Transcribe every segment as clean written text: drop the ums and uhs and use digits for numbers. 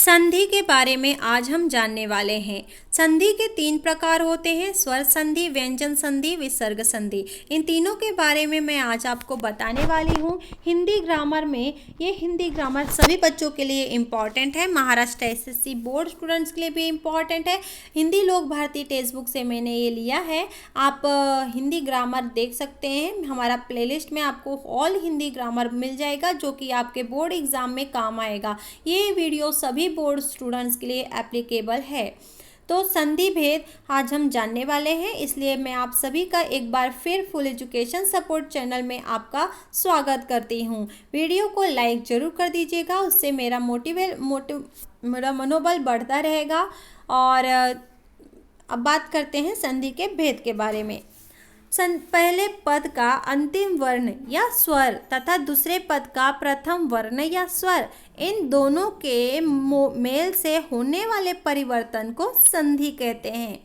संधि के बारे में आज हम जानने वाले हैं। संधि के 3 प्रकार होते हैं, स्वर संधि, व्यंजन संधि, विसर्ग संधि। इन तीनों के बारे में मैं आज आपको बताने वाली हूँ। हिंदी ग्रामर में ये हिंदी ग्रामर सभी बच्चों के लिए इम्पॉर्टेंट है, महाराष्ट्र एसएससी बोर्ड स्टूडेंट्स के लिए भी इम्पॉर्टेंट है। हिंदी लोक भारती टेक्स्ट बुक से मैंने ये लिया है। आप हिंदी ग्रामर देख सकते हैं, हमारा प्लेलिस्ट में आपको ऑल हिंदी ग्रामर मिल जाएगा जो कि आपके बोर्ड एग्जाम में काम आएगा। ये वीडियो सभी बोर्ड स्टूडेंट्स के लिए एप्लीकेबल है। तो संधि भेद आज हम जानने वाले हैं, इसलिए मैं आप सभी का एक बार फिर फुल एजुकेशन सपोर्ट चैनल में आपका स्वागत करती हूँ। वीडियो को लाइक जरूर कर दीजिएगा, उससे मेरा मेरा मनोबल बढ़ता रहेगा। और अब बात करते हैं संधि के भेद के बारे में। पहले पद का अंतिम वर्ण या स्वर तथा दूसरे पद का प्रथम वर्ण या स्वर, इन दोनों के मेल से होने वाले परिवर्तन को संधि कहते हैं।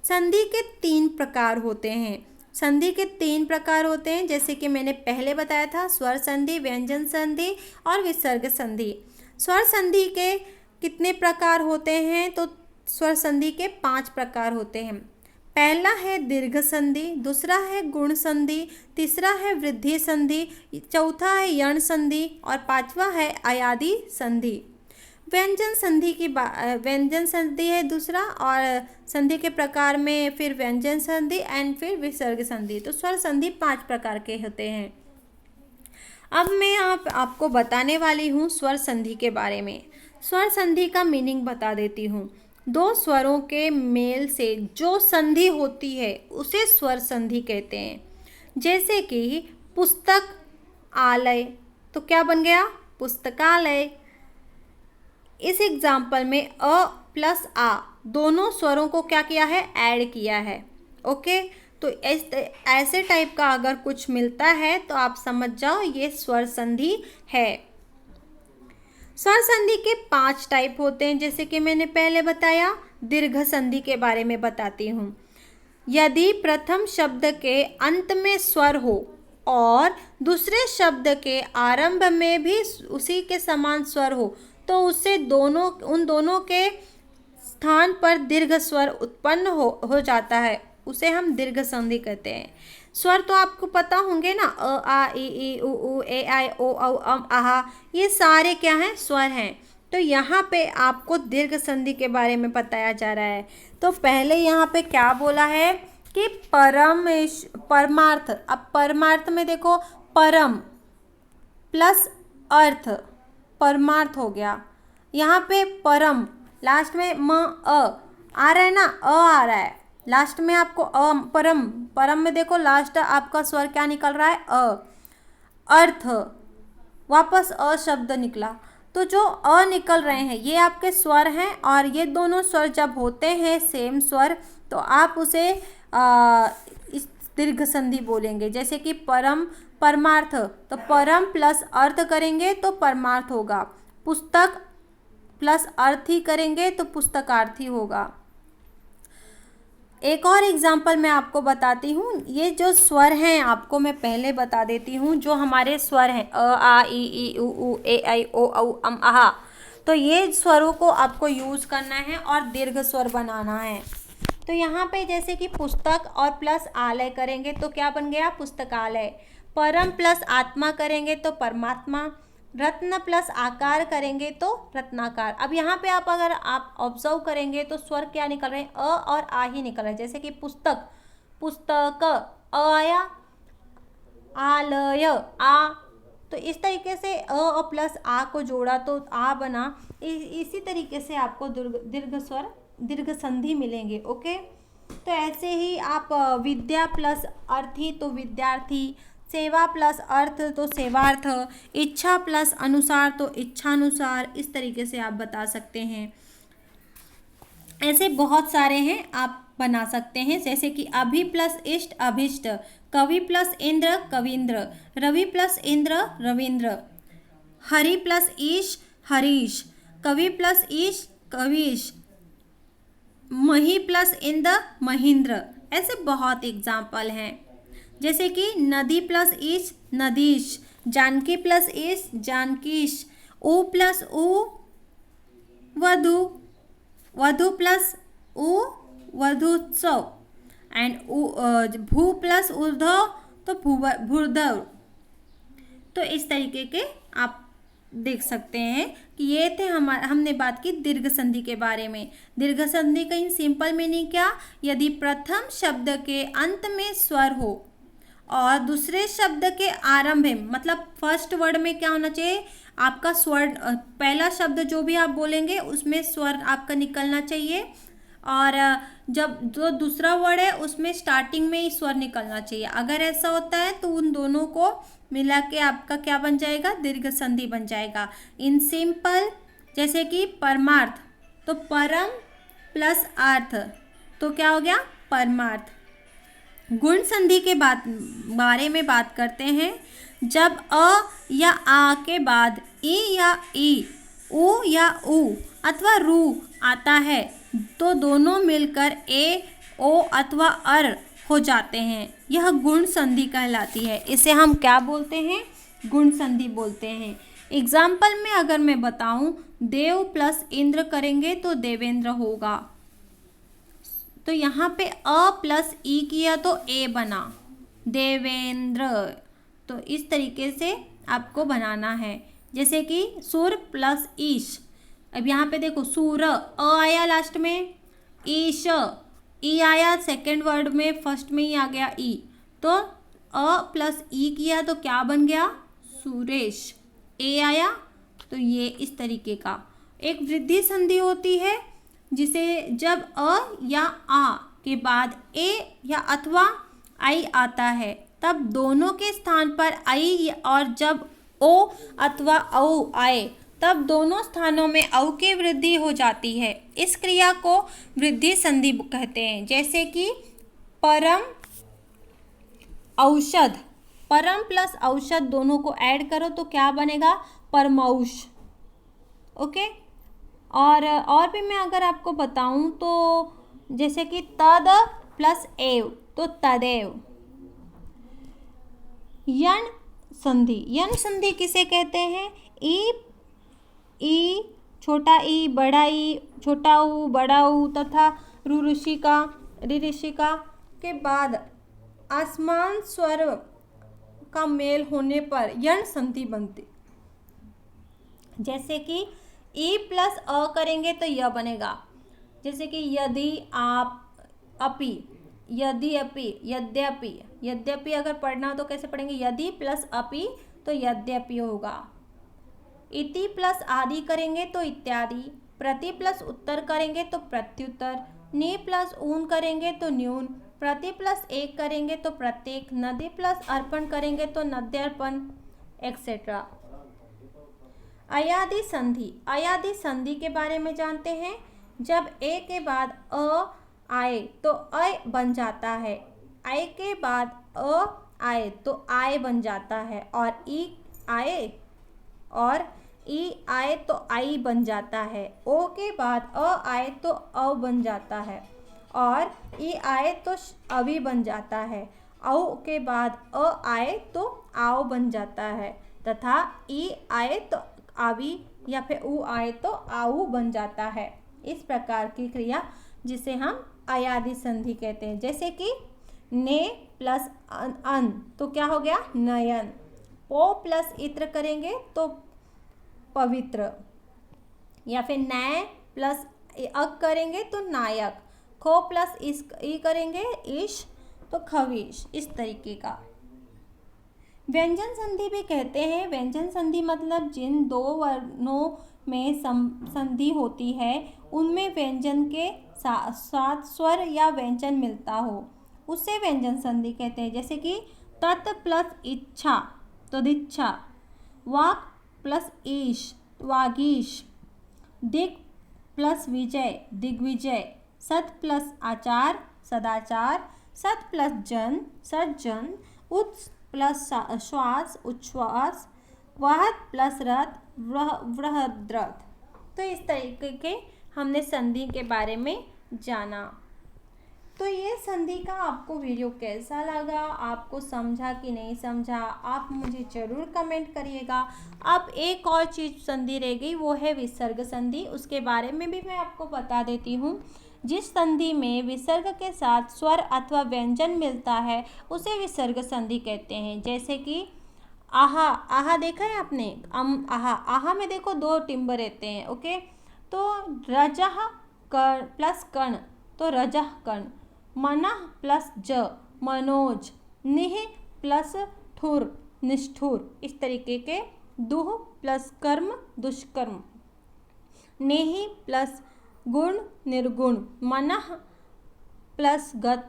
संधि के 3 प्रकार होते हैं। संधि के 3 प्रकार होते हैं, जैसे कि मैंने पहले बताया था, स्वर संधि, व्यंजन संधि और विसर्ग संधि। स्वर संधि के कितने प्रकार होते हैं? तो स्वर संधि के 5 प्रकार होते हैं। पहला है दीर्घ संधि, दूसरा है गुण संधि, तीसरा है वृद्धि संधि, चौथा है यण संधि और पांचवा है अयादि संधि। व्यंजन संधि है दूसरा, और संधि के प्रकार में फिर व्यंजन संधि एंड फिर विसर्ग संधि। तो स्वर संधि 5 प्रकार के होते हैं। अब मैं आपको बताने वाली हूँ स्वर संधि के बारे में। स्वर संधि का मीनिंग बता देती हूँ। 2 स्वरों के मेल से जो संधि होती है उसे स्वर संधि कहते हैं। जैसे कि पुस्तक आलय, तो क्या बन गया? पुस्तकालय। इस एग्जाम्पल में अ प्लस आ दोनों स्वरों को क्या किया है? ऐड किया है। ओके, तो ऐसे टाइप का अगर कुछ मिलता है तो आप समझ जाओ ये स्वर संधि है। स्वर संधि के 5 टाइप होते हैं, जैसे कि मैंने पहले बताया। दीर्घ संधि के बारे में बताती हूँ। यदि प्रथम शब्द के अंत में स्वर हो और दूसरे शब्द के आरंभ में भी उसी के समान स्वर हो तो उससे उन दोनों के स्थान पर दीर्घ स्वर उत्पन्न हो जाता है, उसे हम दीर्घ संधि कहते हैं। स्वर तो आपको पता होंगे ना, अ आ ई उ ए आई ओ औ अम आहा, ये सारे क्या हैं? स्वर हैं। तो यहाँ पे आपको दीर्घ संधि के बारे में बताया जा रहा है। तो पहले यहाँ पे क्या बोला है कि परमार्थ। अब परमार्थ में देखो, परम प्लस अर्थ परमार्थ हो गया। यहाँ पे परम लास्ट में आ रहा है ना, आ रहा है लास्ट में आपको परम में देखो लास्ट आपका स्वर क्या निकल रहा है? अर्थ, वापस शब्द निकला। तो जो निकल रहे हैं ये आपके स्वर हैं, और ये दोनों स्वर जब होते हैं सेम स्वर तो आप उसे इस दीर्घ संधि बोलेंगे। जैसे कि परमार्थ, तो परम प्लस अर्थ करेंगे तो परमार्थ होगा। पुस्तक प्लस अर्थी करेंगे तो पुस्तकार्थी होगा। एक और एग्जाम्पल मैं आपको बताती हूँ। ये जो स्वर हैं आपको मैं पहले बता देती हूँ, जो हमारे स्वर हैं अ आ ई उ ए आई ओ औ अम आहा, तो ये स्वरों को आपको यूज़ करना है और दीर्घ स्वर बनाना है। तो यहाँ पे जैसे कि पुस्तक और प्लस आलय करेंगे तो क्या बन गया? पुस्तकालय। परम प्लस आत्मा करेंगे तो परमात्मा। रत्न प्लस आकार करेंगे तो रत्नाकार। अब यहाँ पे अगर आप ऑब्जर्व करेंगे तो स्वर क्या निकल रहे हैं? अ और आ ही निकल रहे हैं। जैसे कि पुस्तक, पुस्तक, अ आया, आलय, आ, तो इस तरीके से अ और प्लस आ को जोड़ा तो आ बना। इसी तरीके से आपको दीर्घ संधि मिलेंगे। ओके, तो ऐसे ही आप विद्या प्लस अर्थी तो विद्यार्थी, सेवा प्लस अर्थ तो सेवार्थ, इच्छा प्लस अनुसार तो इच्छानुसार, इस तरीके से आप बता सकते हैं। ऐसे बहुत सारे हैं, आप बना सकते हैं। जैसे कि अभि प्लस इष्ट अभिष्ट, कवि प्लस इंद्र कविंद्र, रवि प्लस इंद्र रविंद्र, हरि प्लस ईश हरीश, कवि प्लस ईश कविश, मही प्लस इंद्र महेंद्र। ऐसे बहुत एग्जाम्पल हैं। जैसे कि नदी प्लस ईश नदीश, जानकी प्लस ईश जानकीश, ऊ प्लस ऊ वधु प्लस उ वधुत्सव, एंड भू प्लस ऊर्ध्व तो भूर्धव। तो इस तरीके के आप देख सकते हैं कि ये थे हमने बात की दीर्घ संधि के बारे में। दीर्घ संधि का इन सिंपल मीनिंग क्या, यदि प्रथम शब्द के अंत में स्वर हो और दूसरे शब्द के आरंभ में, मतलब फर्स्ट वर्ड में क्या होना चाहिए, आपका स्वर, पहला शब्द जो भी आप बोलेंगे उसमें स्वर आपका निकलना चाहिए, और जब जो दूसरा वर्ड है उसमें स्टार्टिंग में ही स्वर निकलना चाहिए। अगर ऐसा होता है तो उन दोनों को मिला के आपका क्या बन जाएगा, दीर्घ संधि बन जाएगा। इन सिंपल, जैसे कि परमार्थ, तो परम प्लस अर्थ तो क्या हो गया, परमार्थ। गुण संधि के बारे में बात करते हैं। जब अ या आ के बाद ई या ई, उ या उ अथवा रू आता है तो दोनों मिलकर ए, ओ अथवा अर हो जाते हैं, यह गुण संधि कहलाती है। इसे हम क्या बोलते हैं, गुण संधि बोलते हैं। एग्जाम्पल में अगर मैं बताऊं, देव प्लस इंद्र करेंगे तो देवेंद्र होगा, तो यहाँ पे अ प्लस ई किया तो ए बना देवेंद्र। तो इस तरीके से आपको बनाना है। जैसे कि सुर प्लस ईश, अब यहाँ पे देखो सूर, अ आया लास्ट में, ईश ई आया सेकेंड वर्ड में, फर्स्ट में ही आ गया ई, तो अ प्लस ई किया तो क्या बन गया, सुरेश। ए आया तो ये इस तरीके का। एक वृद्धि संधि होती है जिसे जब अ या आ के बाद ए या अथवा आई आता है तब दोनों के स्थान पर आई, और जब ओ अथवा औ आए तब दोनों स्थानों में औ की वृद्धि हो जाती है। इस क्रिया को वृद्धि संधि कहते हैं। जैसे कि परम औषध, परम प्लस औषध दोनों को ऐड करो तो क्या बनेगा, परमौष। ओके, और भी मैं अगर आपको बताऊं तो जैसे कि तद प्लस एव तो तदेव। यण संधि, यण संधि किसे कहते हैं, ई छोटा ई बड़ा ई, छोटा ऊ बड़ा ऊ तथा ऋषिका के बाद आसमान स्वर का मेल होने पर यण संधि बनती। जैसे कि ई प्लस अ करेंगे तो यह बनेगा। जैसे कि यदि आप, अपि, यदि अपि, यद्यपि, यद्यपि अगर पढ़ना हो तो कैसे पढ़ेंगे, यदि प्लस अपि तो यद्यपि होगा। इति प्लस आदि करेंगे तो इत्यादि, प्रति प्लस उत्तर करेंगे तो प्रत्युत्तर, नि प्लस ऊन करेंगे तो न्यून, प्रति प्लस एक करेंगे तो प्रत्येक, नदी प्लस अर्पण करेंगे तो नद्यर्पण, एक्सेट्रा। अयादि संधि, अयादि संधि के बारे में जानते हैं। जब ए के बाद अ आए तो अ बन जाता है, आए के बाद अ आए तो आय बन जाता है, और ई आए तो आई बन जाता है। ओ के बाद अ आए तो औ बन जाता है, और ई आए तो अवि बन जाता है। औ के बाद अ आए तो आओ बन जाता है, तथा ई आए तो आवी या फिर ऊ आए तो आऊ बन जाता है। इस प्रकार की क्रिया जिसे हम अयादि संधि कहते हैं। जैसे कि ने प्लस अन तो क्या हो गया, नयन। पो प्लस इत्र करेंगे तो पवित्र, या फिर नय प्लस अक करेंगे तो नायक। खो प्लस ई करेंगे इश तो खवीश। इस तरीके का। व्यंजन संधि भी कहते हैं। व्यंजन संधि मतलब जिन दो वर्णों में संधि होती है उनमें व्यंजन के साथ स्वर या व्यंजन मिलता हो, उसे व्यंजन संधि कहते हैं। जैसे कि तत् प्लस इच्छा तदिच्छा, वाक प्लस ईश वागीश, दिक् प्लस विजय दिग्विजय, सत प्लस आचार सदाचार, सत प्लस जन सज्जन, उत्स प्लस श्वास उच्छ्वास, वहत प्लस रथ वृहद्रथ। तो इस तरीके के हमने संधि के बारे में जाना। तो ये संधि का आपको वीडियो कैसा लगा, आपको समझा कि नहीं समझा, आप मुझे ज़रूर कमेंट करिएगा। अब एक और चीज़ संधि रह गई, वो है विसर्ग संधि। उसके बारे में भी मैं आपको बता देती हूँ। जिस संधि में विसर्ग के साथ स्वर अथवा व्यंजन मिलता है उसे विसर्ग संधि कहते हैं। जैसे कि आहा, आहा देखा है आपने, आहा, आहा में देखो दो टिम्बर रहते हैं, ओके। तो रजह कर्ण प्लस कर्ण, तो रजह कर्ण, मनः प्लस ज मनोज, निह प्लस ठुर निष्ठुर, इस तरीके के दुह प्लस कर्म दुष्कर्म, नेहि प्लस गुण निर्गुण, मनः प्लस गत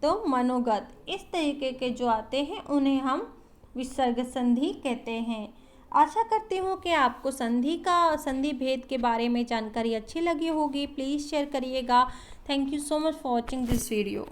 तो मनोगत, इस तरीके के जो आते हैं उन्हें हम विसर्ग संधि कहते हैं। आशा करती हूँ कि आपको संधि भेद के बारे में जानकारी अच्छी लगी होगी। प्लीज़ शेयर करिएगा। Thank you so much for watching this video.